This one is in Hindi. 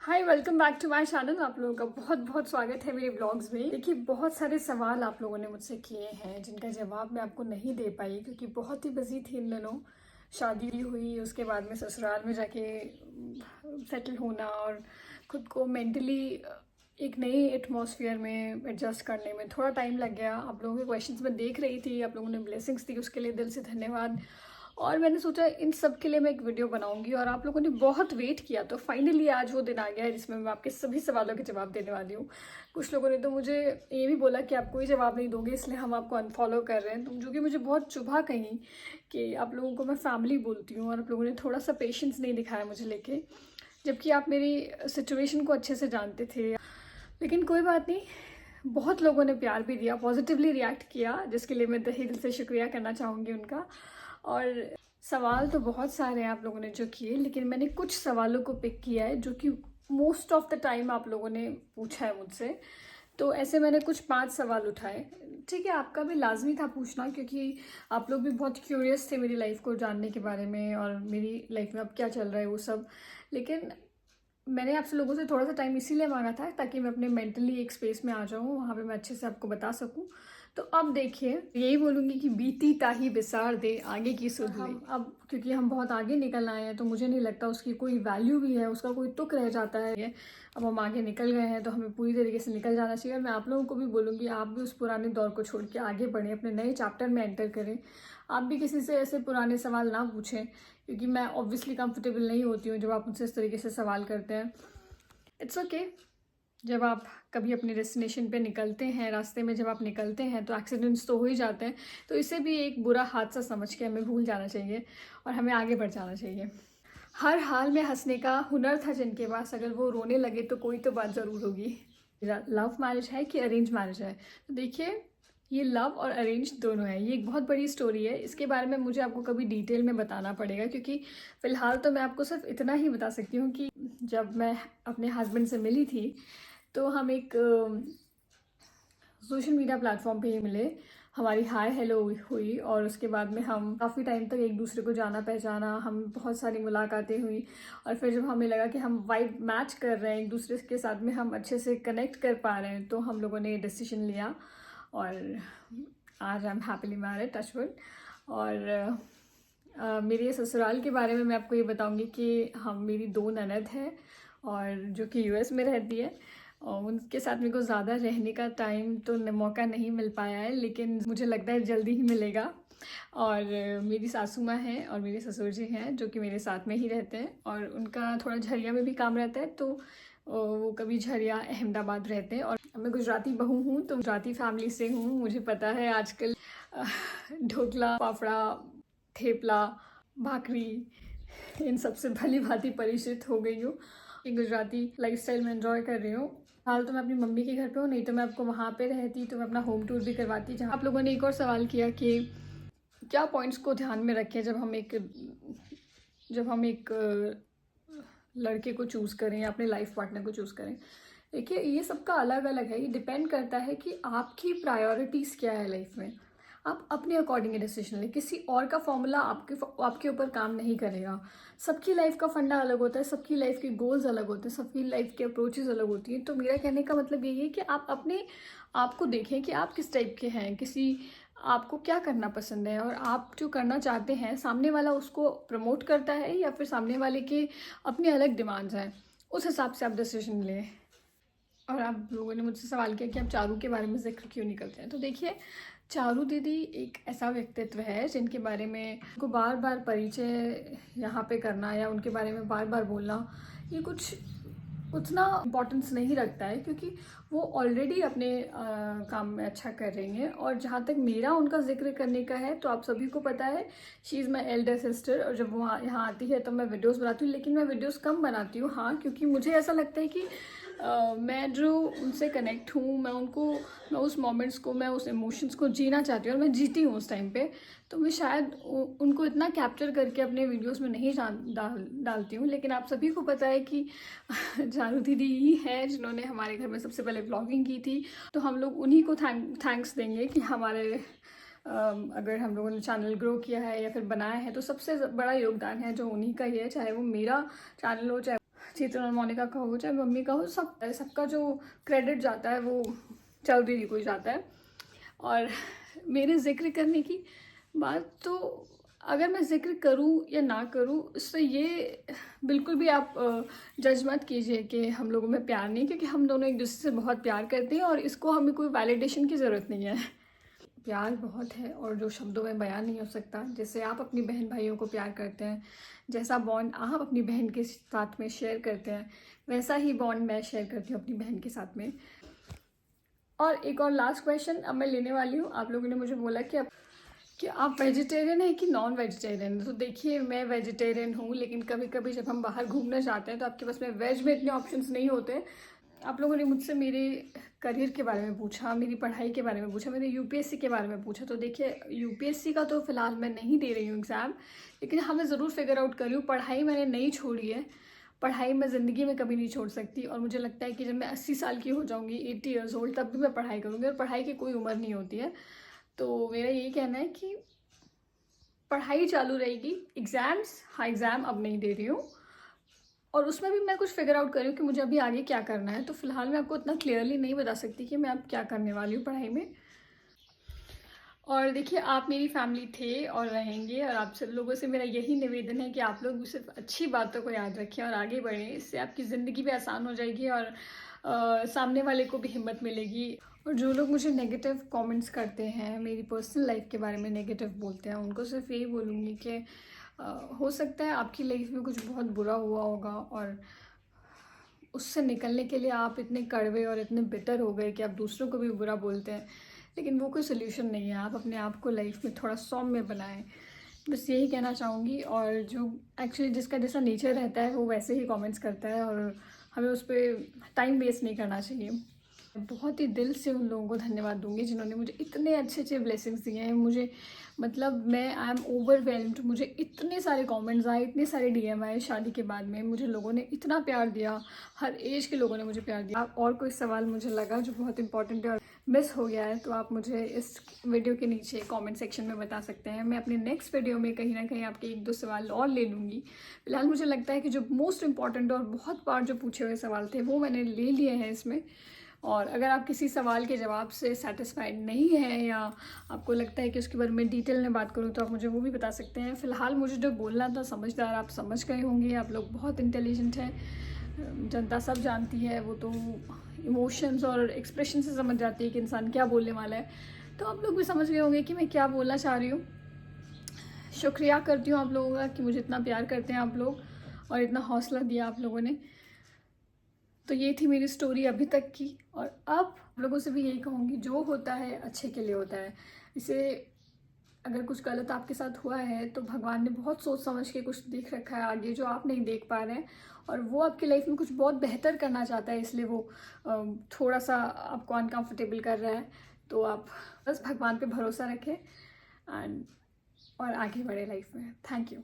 Hi, welcome back to my channel. आप लोगों का बहुत बहुत स्वागत है मेरे ब्लॉग्स में। देखिए, बहुत सारे सवाल आप लोगों ने मुझसे किए हैं जिनका जवाब मैं आपको नहीं दे पाई क्योंकि बहुत ही बिजी थी इन दिनों। शादी हुई, उसके बाद में ससुराल में जाके सेटल होना और खुद को मेंटली एक नई एटमॉस्फेयर में एडजस्ट करने में थोड़ा टाइम लग गया। आप लोगों के क्वेश्चंस मैं देख रही थी, आप लोगों ने ब्लेसिंग्स दी, उसके लिए दिल से धन्यवाद। और मैंने सोचा इन सब के लिए मैं एक वीडियो बनाऊंगी और आप लोगों ने बहुत वेट किया, तो फाइनली आज वो दिन आ गया है जिसमें मैं आपके सभी सवालों के जवाब देने वाली हूँ। कुछ लोगों ने तो मुझे ये भी बोला कि आप कोई जवाब नहीं दोगे इसलिए हम आपको अनफॉलो कर रहे हैं, तो जो कि मुझे बहुत चुभा कहीं कि आप लोगों को मैं फैमिली बोलती हूँ और आप लोगों ने थोड़ा सा पेशेंस नहीं दिखाया मुझे लेके, जबकि आप मेरी सिचुएशन को अच्छे से जानते थे। लेकिन कोई बात नहीं, बहुत लोगों ने प्यार भी दिया, पॉजिटिवली रिएक्ट किया, जिसके लिए मैं तहे दिल से शुक्रिया करना चाहूँगी उनका। और सवाल तो बहुत सारे हैं आप लोगों ने जो किए, लेकिन मैंने कुछ सवालों को पिक किया है जो कि मोस्ट ऑफ द टाइम आप लोगों ने पूछा है मुझसे। तो ऐसे मैंने कुछ 5 सवाल उठाए। ठीक है, आपका भी लाजमी था पूछना क्योंकि आप लोग भी बहुत क्यूरियस थे मेरी लाइफ को जानने के बारे में और मेरी लाइफ में अब क्या चल रहा है वो सब। लेकिन मैंने आपसे लोगों से थोड़ा सा टाइम इसीलिए मांगा था ताकि मैं अपने मेंटली एक स्पेस में आ जाऊँ, वहाँ पे मैं अच्छे से आपको बता सकूँ। तो अब देखिए, यही बोलूँगी कि बीती ताही बिसार दे आगे की सुध ले। अब क्योंकि हम बहुत आगे निकल आए हैं तो मुझे नहीं लगता उसकी कोई वैल्यू भी है, उसका कोई तुक रह जाता है। अब हम आगे निकल गए हैं तो हमें पूरी तरीके से निकल जाना चाहिए। और मैं आप लोगों को भी बोलूँगी, आप भी उस पुराने दौर को छोड़ के आगे बढ़ें, अपने नए चैप्टर में एंटर करें। आप भी किसी से ऐसे पुराने सवाल ना पूछें क्योंकि मैं ऑब्वियसली कंफर्टेबल नहीं होती हूँ जब आप मुझसे इस तरीके से सवाल करते हैं। It's okay. जब आप कभी अपने डेस्टिनेशन पे निकलते हैं, रास्ते में जब आप निकलते हैं तो एक्सीडेंट्स तो हो ही जाते हैं, तो इसे भी एक बुरा हादसा समझ के हमें भूल जाना चाहिए और हमें आगे बढ़ जाना चाहिए। हर हाल में हंसने का हुनर था जिनके पास, अगर वो रोने लगे तो कोई तो बात ज़रूर होगी। लव मैरिज है कि अरेंज मैरिज है? तो देखिए, ये लव और अरेंज दोनों है। ये एक बहुत बड़ी स्टोरी है, इसके बारे में मुझे आपको कभी डिटेल में बताना पड़ेगा क्योंकि फ़िलहाल तो मैं आपको सिर्फ इतना ही बता सकती हूँ कि जब मैं अपने हस्बैंड से मिली थी तो हम एक सोशल मीडिया प्लेटफॉर्म पे ही मिले। हमारी हाय हेलो हुई और उसके बाद में हम काफ़ी टाइम तक एक दूसरे को जाना पहचाना, हम बहुत सारी मुलाकातें हुई। और फिर जब हमें लगा कि हम वाइब मैच कर रहे हैं, एक दूसरे के साथ में हम अच्छे से कनेक्ट कर पा रहे हैं, तो हम लोगों ने डिसीजन लिया और आज I am happily married, touchwood. और मेरे ससुराल के बारे में मैं आपको ये बताऊंगी कि हम मेरी 2 ननद हैं और जो कि यूएस में रहती है, और उनके साथ मेरे को ज़्यादा रहने का टाइम तो मौका नहीं मिल पाया है, लेकिन मुझे लगता है जल्दी ही मिलेगा। और मेरी सासू माँ हैं और मेरे ससुर जी हैं जो कि मेरे साथ में ही रहते हैं और उनका थोड़ा झरिया में भी काम रहता है, तो वो कभी झरिया अहमदाबाद रहते हैं। और मैं गुजराती बहू हूँ तो गुजराती फैमिली से हूँ। मुझे पता है आजकल ढोकला, फाफड़ा, थेपला, भाकरी, इन सबसे भली भांति परिचित हो गई हूँ कि गुजराती लाइफस्टाइल में एंजॉय कर रही हूँ। हाल तो मैं अपनी मम्मी के घर पे हूँ, नहीं तो मैं आपको वहाँ पे रहती तो मैं अपना होम टूर भी करवाती। जहाँ आप लोगों ने एक और सवाल किया कि क्या पॉइंट्स को ध्यान में रखें जब हम एक लड़के को चूज़ करें या अपने लाइफ पार्टनर को चूज़ करें। देखिए, ये सबका अलग अलग है, ये डिपेंड करता है कि आपकी प्रायोरिटीज़ क्या है लाइफ में। आप अपने अकॉर्डिंग डिसीजन लें, किसी और का फॉर्मूला आपके ऊपर काम नहीं करेगा। सबकी लाइफ का फंडा अलग होता है, सबकी लाइफ के गोल्स अलग होते हैं, सबकी लाइफ के अप्रोचेस अलग होती हैं। तो मेरा कहने का मतलब यही है कि आप अपने आप को देखें कि आप किस टाइप के हैं, आपको क्या करना पसंद है और आप जो करना चाहते हैं सामने वाला उसको प्रमोट करता है या फिर सामने वाले के अपने अलग डिमांड्स हैं, उस हिसाब से आप डिसीजन लें। और आप लोगों ने मुझसे सवाल किया कि आप चारू के बारे में जिक्र क्यों नहीं करते हैं। तो देखिए, चारू दीदी एक ऐसा व्यक्तित्व है जिनके बारे में उनको बार बार परिचय यहाँ पे करना या उनके बारे में बार बार बोलना ये कुछ उतना इम्पोर्टेंस नहीं रखता है क्योंकि वो ऑलरेडी अपने काम में अच्छा कर रही हैं। और जहाँ तक मेरा उनका जिक्र करने का है तो आप सभी को पता है, she is my elder sister. और जब वो यहाँ आती है तो मैं वीडियोस बनाती हूँ, लेकिन मैं वीडियोस कम बनाती हूँ। हाँ, क्योंकि मुझे ऐसा लगता है कि मैं जो उनसे कनेक्ट हूँ, मैं उस मोमेंट्स को, मैं उस इमोशंस को जीना चाहती हूँ और मैं जीती हूँ उस टाइम पे। तो मैं शायद उनको इतना कैप्चर करके अपने वीडियोस में नहीं डालती हूँ। लेकिन आप सभी को पता है कि चारू दीदी ही है जिन्होंने हमारे घर में सबसे पहले ब्लॉगिंग की थी। तो हम लोग उन्हीं को थैंक्स देंगे कि हमारे अगर हम लोगों ने चैनल ग्रो किया है या फिर बनाया है तो सबसे बड़ा योगदान है जो उन्हीं का ही है, चाहे वो मेरा चैनल हो चेतन और मोनिका का हो चाहे मम्मी का हो, सबका जो क्रेडिट जाता है वो चौधरी को ही जाता है। और मेरे ज़िक्र करने की बात, तो अगर मैं ज़िक्र करूं या ना करूं, इससे ये बिल्कुल भी आप जज मत कीजिए कि हम लोगों में प्यार नहीं, क्योंकि हम दोनों एक दूसरे से बहुत प्यार करते हैं और इसको हमें कोई वैलिडेशन की ज़रूरत नहीं है। प्यार बहुत है और जो शब्दों में बयान नहीं हो सकता। जैसे आप अपनी बहन भाइयों को प्यार करते हैं, जैसा बॉन्ड आप अपनी बहन के साथ में शेयर करते हैं, वैसा ही बॉन्ड मैं शेयर करती हूँ अपनी बहन के साथ में। और एक और लास्ट क्वेश्चन अब मैं लेने वाली हूँ। आप लोगों ने मुझे बोला कि आप वेजिटेरियन हैं कि नॉन वेजिटेरियन हैं। तो देखिए, मैं वेजिटेरियन हूँ, लेकिन कभी कभी जब हम बाहर घूमने जाते हैं तो आपके पास में वेज में इतने ऑप्शंस नहीं होते। आप लोगों ने मुझसे मेरे करियर के बारे में पूछा, मेरी पढ़ाई के बारे में पूछा, मेरे यूपीएससी के बारे में पूछा। तो देखिए, यूपीएससी का तो फ़िलहाल मैं नहीं दे रही हूँ एग्ज़ाम, लेकिन हाँ मैं ज़रूर फिगर आउट कर रही हूँ। पढ़ाई मैंने नहीं छोड़ी है, पढ़ाई मैं ज़िंदगी में कभी नहीं छोड़ सकती। और मुझे लगता है कि जब मैं 80 साल की हो जाऊँगी, 80 ईयर्स ओल्ड, तब भी मैं पढ़ाई करूँगी। और पढ़ाई की कोई उम्र नहीं होती है। तो मेरा यही कहना है कि पढ़ाई चालू रहेगी। एग्ज़ाम्स, हाँ एग्ज़ाम अब नहीं दे रही हूँ, और उसमें भी मैं कुछ फिगर आउट कर रही हूँ कि मुझे अभी आगे क्या करना है। तो फिलहाल मैं आपको इतना क्लियरली नहीं बता सकती कि मैं अब क्या करने वाली हूँ पढ़ाई में। और देखिए, आप मेरी फैमिली थे और रहेंगे, और आप सब लोगों से मेरा यही निवेदन है कि आप लोग भी सिर्फ अच्छी बातों को याद रखें और आगे बढ़ें। इससे आपकी ज़िंदगी भी आसान हो जाएगी और सामने वाले को भी हिम्मत मिलेगी। और जो लोग मुझे नेगेटिव कमेंट्स करते हैं, मेरी पर्सनल लाइफ के बारे में नेगेटिव बोलते हैं, उनको सिर्फ यही बोलूँगी कि हो सकता है आपकी लाइफ में कुछ बहुत बुरा हुआ होगा, और उससे निकलने के लिए आप इतने कड़वे और इतने बिटर हो गए कि आप दूसरों को भी बुरा बोलते हैं, लेकिन वो कोई सोल्यूशन नहीं है। आप अपने आप को लाइफ में थोड़ा सौम्य बनाएं, बस यही कहना चाहूँगी। और जो एक्चुअली जिसका जैसा नेचर रहता है वो वैसे ही कमेंट्स करता है, और हमें उस पर टाइम वेस्ट नहीं करना चाहिए। बहुत ही दिल से उन लोगों को धन्यवाद दूंगी जिन्होंने मुझे इतने अच्छे अच्छे ब्लेसिंग्स दिए हैं। मुझे मतलब मैं आई एम ओवरवेल्म्ड। मुझे इतने सारे कमेंट्स आए, इतने सारे डीएम आए शादी के बाद में, मुझे लोगों ने इतना प्यार दिया, हर एज के लोगों ने मुझे प्यार दिया। और कोई सवाल मुझे लगा जो बहुत इंपॉर्टेंट है और मिस हो गया है, तो आप मुझे इस वीडियो के नीचे कमेंट सेक्शन में बता सकते हैं। मैं अपने नेक्स्ट वीडियो में कहीं ना कहीं आपके एक दो सवाल और ले लूँगी। फिलहाल मुझे लगता है कि जो मोस्ट इंपॉर्टेंट और बहुत बार जो पूछे हुए सवाल थे वो मैंने ले लिए हैं इसमें। और अगर आप किसी सवाल के जवाब से सेटिस्फाइड नहीं हैं, या आपको लगता है कि उसके बारे में डिटेल में बात करूं, तो आप मुझे वो भी बता सकते हैं। फ़िलहाल मुझे जो बोलना था, समझदार आप समझ गए होंगे। आप लोग बहुत इंटेलिजेंट हैं, जनता सब जानती है, वो तो इमोशंस और एक्सप्रेशन से समझ जाती है कि इंसान क्या बोलने वाला है। तो आप लोग भी समझ गए होंगे कि मैं क्या बोलना चाह रही हूँ। शुक्रिया करती हूँ आप लोगों का कि मुझे इतना प्यार करते हैं आप लोग, और इतना हौसला दिया आप लोगों ने। तो ये थी मेरी स्टोरी अभी तक की। और अब आप लोगों से भी यही कहूँगी, जो होता है अच्छे के लिए होता है। इसे अगर कुछ गलत आपके साथ हुआ है तो भगवान ने बहुत सोच समझ के कुछ देख रखा है आगे जो आप नहीं देख पा रहे हैं, और वो आपकी लाइफ में कुछ बहुत बेहतर करना चाहता है, इसलिए वो थोड़ा सा आपको अनकंफर्टेबल कर रहा है। तो आप बस भगवान पे भरोसा रखें एंड और आगे बढ़े लाइफ में। Thank you.